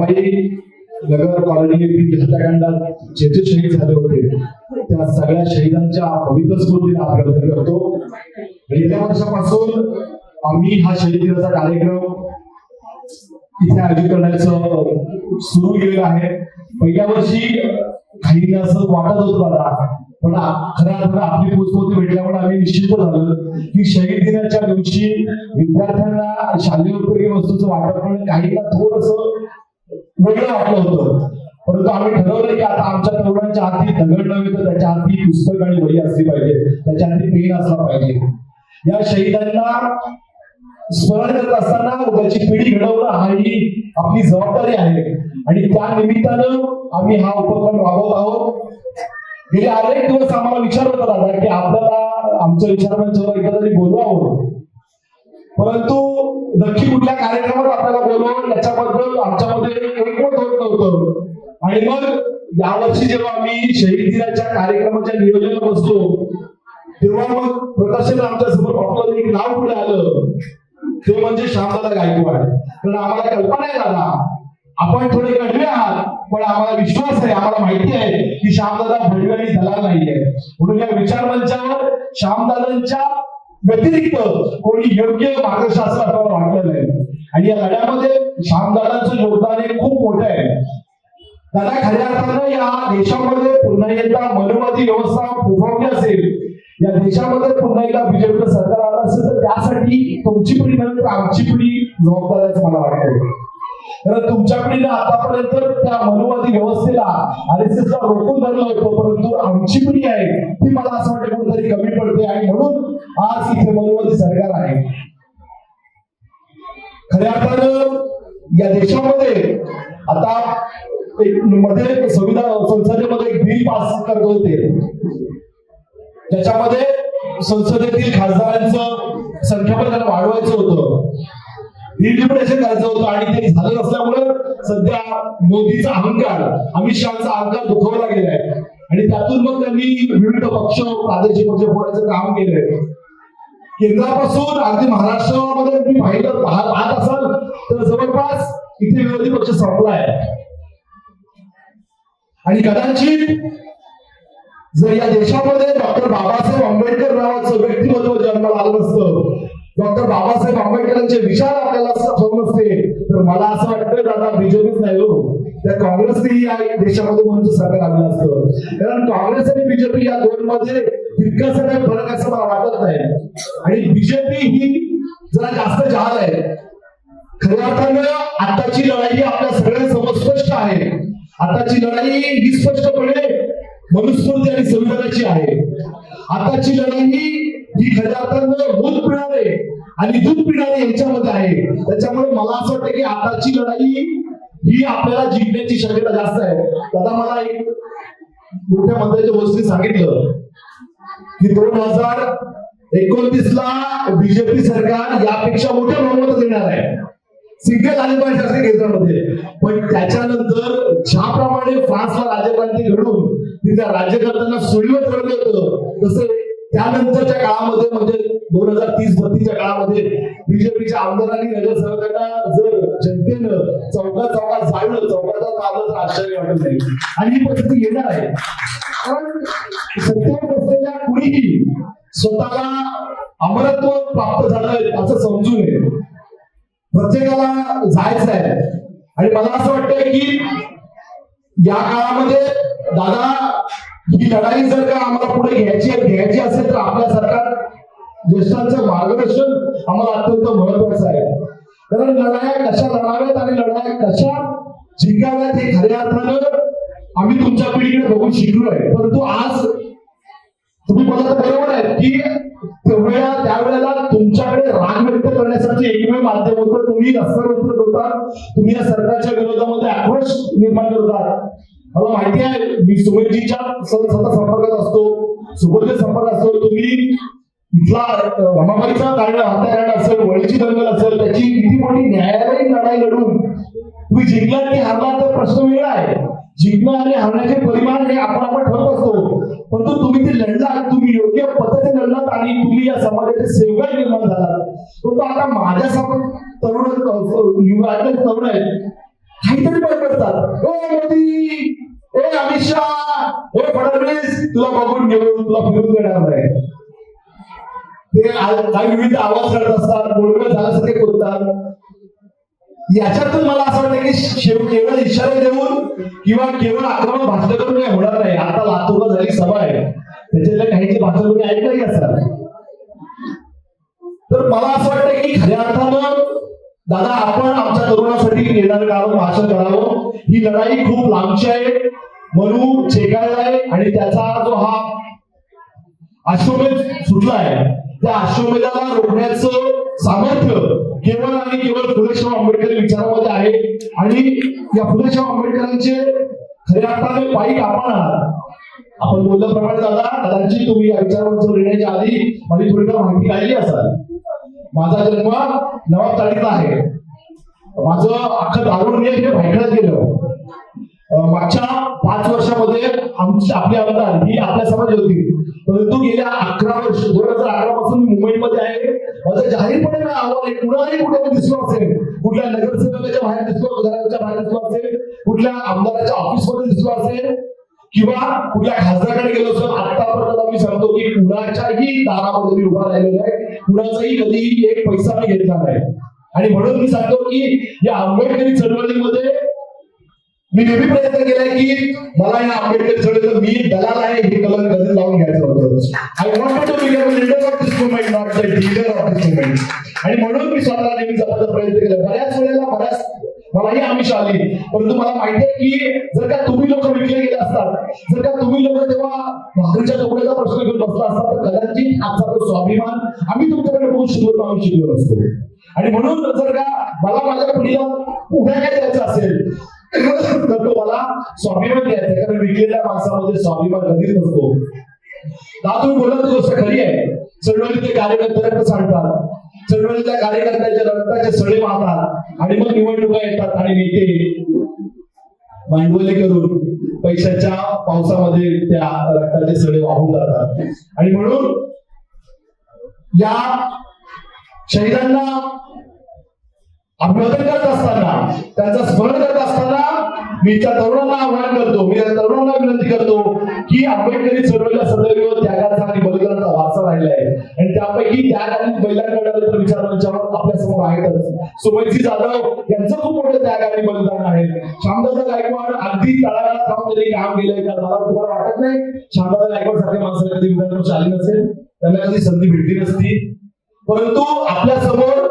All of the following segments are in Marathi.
हवाई नगर कॉलनी येथील हत्याकांडात जे जे शहीद झाले होते त्या सगळ्या शहीदांच्या पवित्र स्मृतीला अभिवादन करतो. गेल्या वर्षापासून आम्ही हा शहीद दिनाचा कार्यक्रम इथे आयोजित करण्याचं सुरू केलेलं आहे. पहिल्या वर्षी काही असं वाटत होतं दादा, पण खऱ्या अर्थानं आपली पोचपोती भेटल्यामुळे आम्ही निश्चित झालं की शहीद दिनाच्या दिवशी विद्यार्थ्यांना शालेय उपयोगी वस्तूचं वाटप करणं काहींना थोडंसं वेगळं वाटलं होतं. परंतु आम्ही ठरवलं की आता आमच्या तरुणांच्या हाती दगड नव्हे तर त्याच्या हाती पुस्तक आणि वही असली पाहिजे, त्याच्या हाती पेन असला पाहिजे. या शहीदांना स्मरण करत असताना उद्याची पिढी घडवणं ही आपली जबाबदारी आहे आणि त्या निमित्तानं आम्ही हा उपक्रम राबवत आहोत. गेले अनेक दिवस आम्हाला विचार होता दादा की आपल्याला आमच्या विचारांच्यावर एकदा तरी बोलवावं, परंतु नक्की कुठल्या कार्यक्रमात आपल्याला बोलवून याच्याबद्दल आमच्यामध्ये एकमत होत नव्हतं. आणि मग यावर्षी जेव्हा आम्ही शहीद दिनाच्या कार्यक्रमाच्या नियोजनात बसलो तेव्हा मग प्रदर्शन आमच्या समोर आपलं एक नाव पुढे आलं, ते म्हणजे श्यामदादा गायकवाड. कारण आम्हाला कल्पना आहे दादा, आपण थोडे कडवे आहात पण आम्हाला विश्वास आहे, आम्हाला माहिती आहे की श्यामदादा भडवे आणि दलाल नाहीये. म्हणून या विचार मंचावर श्यामदादांच्या व्यतिरिक्त कोणी योग्य मार्गशास्त्र आपल्याला वाटलं नाही आणि या लढ्यामध्ये श्यामदादांचं योगदान हे खूप मोठं आहे. दादा खऱ्या अर्थानं या देशामध्ये पुन्हा एकदा मनोवादी व्यवस्था फुफवली असेल, या देशामध्ये पुन्हा एकदा बीजेपी सरकार आलं असेल तर त्यासाठी तुमची पिढी नंतर आमची पिढी जबाबदार आहे मला वाटतं. कारण तुमच्या पिढीने आतापर्यंत त्या मनोवादी व्यवस्थेला RSS ला रोखून धरलं होतं, परंतु आमची पिढी आहे ती मला असं वाटतं कुठेतरी कमी पडते आणि म्हणून आज इथे मनोवादी सरकार आहे. खऱ्या अर्थानं या देशामध्ये आता मध्ये संविधान संसदेमध्ये एक बिल पास करत होते त्याच्यामध्ये संसदेतील खासदारांचं संख्याबळ त्यांना वाढवायचं होतं, डिलिमिटेशन करायचं होतं आणि ते झालं नसल्यामुळे सध्या मोदीचा अहंकार, अमित शहाचा अहंकार दुखवला गेलाय आणि त्यातून मग त्यांनी विविध पक्ष प्रादेशिक पक्ष फोडायचं काम केलंय. केंद्रापासून अगदी महाराष्ट्रामध्ये तुम्ही पाहिलं पाहत असाल तर जवळपास इथे विरोधी पक्ष संपलाय आणि कदाचित जर या देशामध्ये डॉक्टर बाबासाहेब आंबेडकर नावाचं व्यक्तिमत्व जन्माला आलं नसतं, डॉक्टर बाबासाहेब आंबेडकरांचे विचार आपल्याला समजले नसते तर मला असं वाटतं दादा बीजेपीच नाही हो, त्या काँग्रेसनेही या देशामध्ये म्हणून सरकार आलं असतं. कारण काँग्रेस आणि बीजेपी या दोन मध्ये तितकासा काही फरक असं मला वाटत नाही आणि बीजेपी ही जरा जास्त जहाल आहे. खऱ्या अर्थानं आताची लढाई आपल्या सगळ्यांसमोर स्पष्ट आहे. आताची लढाई ही स्पष्टपणे मनुस्मृती आणि संविधानाची आहे. आताची लढाई ही खऱ्या अर्थानं दूध पिणारे आणि दूध पिणारे यांच्यामध्ये आहे. त्याच्यामुळे मला असं वाटतं की आताची लढाई ही आपल्याला जिंकण्याची शक्यता जास्त आहे. दादा मला एक मोठ्या मंत्र्याच्या गोष्टी सांगितलं की 2029 ला बीजेपी सरकार यापेक्षा मोठ्या बहुमत देणार आहे, सिंगल आले पाहिजे असे केंद्रामध्ये. पण त्याच्यानंतर ज्याप्रमाणे फ्रान्सला राज्यक्रांती घडून तिथल्या राज्यकर्त्यांना सुडीवर ठरवलं होतं तसं त्यानंतरच्या काळामध्ये म्हणजे 2030-32च्या काळामध्ये बीजेपीच्या आमदारांनी नगरसेवकांना जर जनतेनं चौकात जाळलं, चौकात आलं तर आश्चर्य वाटत नाही आणि ही परिस्थिती येणार आहे. कारण सत्तेवर बसलेल्या कुणीही स्वतःला अमरत्व प्राप्त झालं असं समजू नये. प्रत्येकाला जायचं आहे आणि मला असं वाटतंय की या काळामध्ये दादा ही लढाई जर का आम्हाला पुढे घ्यायची असेल तर आपल्या सरकार ज्येष्ठांचं मार्गदर्शन आम्हाला अत्यंत महत्वाचं आहे. कारण लढाया कशा लढाव्यात आणि लढाया कशा जिंकाव्यात हे खऱ्या अर्थानं आम्ही तुमच्या पिढीकडे बघून शिकलोय. परंतु आज तुम्ही मला बरोबर आहे की त्यावेळेला तुमच्याकडे राग व्यक्त करण्यासाठी एकमेव माध्यम होतं तुम्ही रस्त्यावर उतरत, तुम्ही या सरकारच्या विरोधामध्ये आक्रोश निर्माण करतात. मला माहिती आहे मी सुमेधजीच्या सतत संपर्कात असतो, सुबोधच्या संपर्कात असतो. तुम्ही इथला रमाबाईचा हत्याकांड असेल, वळीची दंगल असेल, त्याची किती मोठी न्यायालयीन लढाई लढून तुम्ही जिंकलात की हारलात तर प्रश्न वेगळा आहे. जिंकणं आणि हारण्याचे परिमाण हे आपण ठरत असतो, परंतु तुम्ही ते लढलात, तुम्ही योग्य पद्धतीने लढलात आणि तुम्ही या समाजाचे सेवक निर्माण झालात. परंतु आता माझ्यासमोर तरुण आहेत, काहीतरी बडबडतात, ओ मोदी, ए अमित शहा, ए फडणवीस, तुला बघून घेऊन तुला फिरून देणार नाही. ते काही विविध आवाज करत असतात, बोलणं झाल्यासारखे बोलतात. याच्यातून मला असं वाटतं की केवळ इशारे देऊन किंवा केवळ आक्रमक भाषण करून काही होणार नाही. आता लातूरला झाली सभा आहे, त्याच्यातल्या काही भाषण तुम्ही ऐकलंही असाल. तर मला असं वाटतं की खऱ्या अर्थानं दादा आपण आमच्या तरुणासाठी येणारं काळ भाषण करावं. ही लढाई खूप लांबची आहे, मनू चेकाळलाय आणि त्याचा जो हा अश्वमेध सुटलाय, त्या अश्वमेधाला रोखण्याचं सामर्थ्य केवळ आणि केवळ फुले शाहू आंबेडकरी विचारामध्ये आहे. आणि या फुले शाहू आंबेडकरांचे खऱ्या अर्थाने पायी आपण आहात. आपण बोलल्याप्रमाणे दादा, कदाचित तुम्ही या विचारांवर येण्याच्या आधी माझी थोडीफार माहिती काढली असाल. माझा जन्म नवाबचाळीतला आहे. माझं अख्खं दारुण हे भायखळ्यात गेलं. मागच्या 5 वर्षामध्ये आपली आमदार ही आपल्या समाज होती, परंतु गेल्या 11 वर्ष 2011 पासून मी मुंबईमध्ये आहे. माझं जाहीरपणे आव्हान आहे, कुणालाही कुठे दिसलो असेल, कुठल्या नगरसेवकाच्या बाहेर दिसलो, घराच्या बाहेर दिसलो असेल, कुठल्या आमदाराच्या ऑफिसमध्ये दिसलो असेल किंवा कुठल्या खासदाराकडे गेलो असेल, आतापर्यंत मी सांगतो की कुणाच्याही दारामध्ये मी उभा राहिलेलो आहे, कुणाचाही कधीही एक पैसा मी घेतला नाही. आणि म्हणून मी सांगतो की या आंबेडकरी चळवळीमध्ये मी नेहमी प्रयत्न केलाय की मला या आंबेडकरी चळवळीला मी दलाल आहे हे कलंक कधी लावून घ्यायचं होतं. I want to become a leader of this movement, not the leader of this movement. आणि म्हणून मी स्वतःला नेहमी जपण्याचा प्रयत्न केला. बऱ्याच वेळेला मलाही आमिष आली, परंतु मला माहिती आहे की जर का तुम्ही लोक विकले गेले असतात, जर का तुम्ही लोक तेव्हा भाकरीच्या तुकड्याचा प्रश्न घेऊन बसला असतात, तर कदाचित आजचा तो स्वाभिमान आम्ही तुमच्याकडे बघून शिकलो, आम्ही शिकलो नसतो. आणि म्हणून जर का मला माझ्या पिढीला उभ्या काय द्यायचं असेल तर तो मला स्वाभिमान द्यायचा, कारण विकलेल्या माणसामध्ये स्वाभिमान कधीच नसतो. तुम्ही बोलत गोष्ट खरी आहे. चळवळीतले कार्यकर्ते रक्त सांडतात, चळवळीतल्या कार्यकर्त्याच्या रक्ताचे सडे वाहतात आणि मग निवडणुका येतात आणि नेते भांडवली करून पैशाच्या पावसामध्ये त्या रक्ताचे सडे वाहून जातात. आणि म्हणून या शहीदांना अभिवादन करत असताना, त्यांचा स्मरण करत असताना मी त्या तरुणांना आवाहन करतो, मी त्या तरुणांना विनंती करतो की आंबेडकरी चळवळीला सदैव त्यागाचा आणि बलिदानाचा वारसा राहिला आहे. आणि त्यापैकी त्याग आणि बलिदान करणारे विचारांच्यावर आपल्या समोर आहेतच. सुमनसिंह जाधव यांचं खूप मोठं त्याग आणि बलिदान आहे. श्यामदादा गायकवाड अगदी तळागाळात राहून त्यांनी काम केलंय. कारण मला तुम्हाला वाटत नाही श्यामदादा गायकवाड सारख्या माणसाला कधी विधानसभेत आली नसेल, त्यांना कधी संधी भेटली नसती. परंतु आपल्या समोर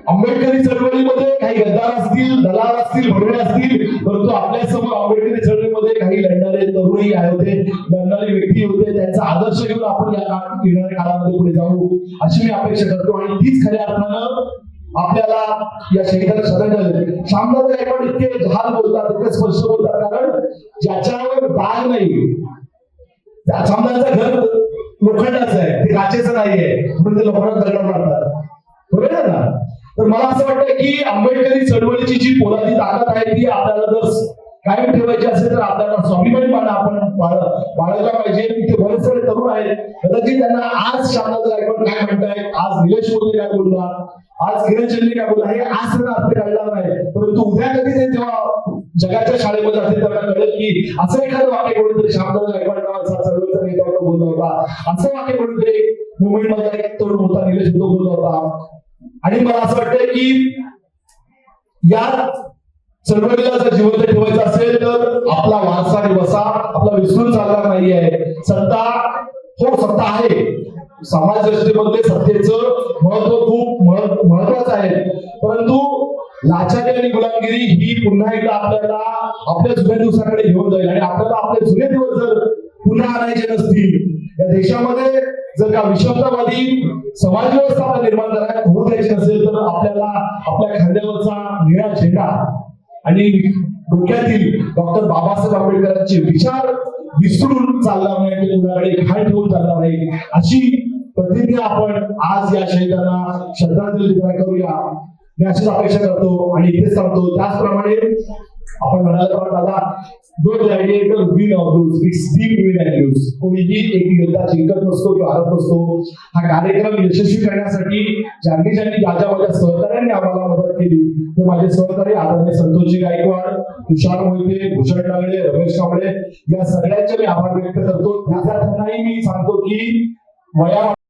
आंबेडकरी चळवळीमध्ये काही गद्दार असतील, दलाल असतील, भडवे असतील, परंतु आपल्या समोर आंबेडकरी चळवळीमध्ये काही लढणारे तरुणही होते, लढणारे व्यक्ती होते. त्यांचा आदर्श घेऊन आपण या येणाऱ्या काळामध्ये पुढे जाऊ अशी मी अपेक्षा करतो. आणि तीच खऱ्या अर्थानं आपल्याला या शहीदाला श्रद्धांजली. श्यामदादा गायकवाड इतके जहाल बोलतात, इतके स्पष्ट बोलतात, कारण ज्याच्यावर दाग नाही, श्यामदादाचं घर लोखंडाचं आहे, ते काचेचं नाहीये, म्हणून ते लोकांना दगड मारतात. बरोबर आहे ना? तर मला असं वाटतं की आंबेडकरी चळवळीची जी पोलादी ताकद आहे ती आपल्याला जर कायम ठेवायची असेल तर आपल्याला स्वाभिमानी आपण बाळगला पाहिजे. इथे बरेच सारे तरुण आहेत, कदाचित त्यांना आज श्यामदादा गायकवाड काय म्हणतायत, आज निलेश मोदी काय बोलणार, आज किरण चंद्रे काय बोलणार, हे आज त्यांना अर्थ कळणार नाही. परंतु उद्या कधी ते जेव्हा जगाच्या शाळेमध्ये असेल त्यांना कळेल की असं एखादं वाक्य कोणीतरी श्यामदादा गायकवाड नावाचा चळवळीचा नेता बोलला होता, असं वाक्य कोणीतरी मुंबईमध्ये एक तरुण होता निलेश मोदी बोलला होता. आणि मला असं वाटतं की या चळवळीला जर जिवंत ठेवायचं असेल तर आपला वारसा आणि वसा आपला विसरून चालणार नाहीये. सत्ता हो सत्ता आहे, समाज दृष्टीमध्ये सत्तेचं महत्व खूप महत्वाचं आहे, परंतु लाचारी आणि गुलामगिरी ही पुन्हा एकदा आपल्याला आपल्या जुन्या दिवसाकडे घेऊन जाईल. आणि आपल्याला आपले जुने दिवस जर पुन्हा आणायचे नसतील, या देशामध्ये जर का विषमतावादी समाज व्यवस्था आपल्याला निर्माण करायला होऊ द्यायची नसेल तर आपल्याला आपल्या खांद्यावरचा निळा झेंडा आणि डोक्यातील डॉक्टर बाबासाहेब आंबेडकरांचे विचार विसरून चालणार नाही, कुणाकडे खाय ठेवून चालणार नाही, अशी प्रतिज्ञा आपण आज या शहीदांना श्रद्धांजली करूया, मी अशीच अपेक्षा करतो आणि इथेच सांगतो. त्याचप्रमाणे आपण म्हणाला दादा, जो gladiator win of lose, it's team win and lose. कोणीही एक योद्धा जिंकत नसतो किंवा हरत नसतो. हा कार्यक्रम यशस्वी करण्यासाठी ज्यांनी ज्यांनी माझ्या सहकार्याने आम्हाला मदत केली, परंतु माझे सहकारी आदरणीय संतोषजी गायकवाड, तुषार मोहिते, भूषण डांगडे, रमेश कांबळे या सगळ्यांचे मी आभार व्यक्त करतो. त्याचा त्यांनाही मी सांगतो की वया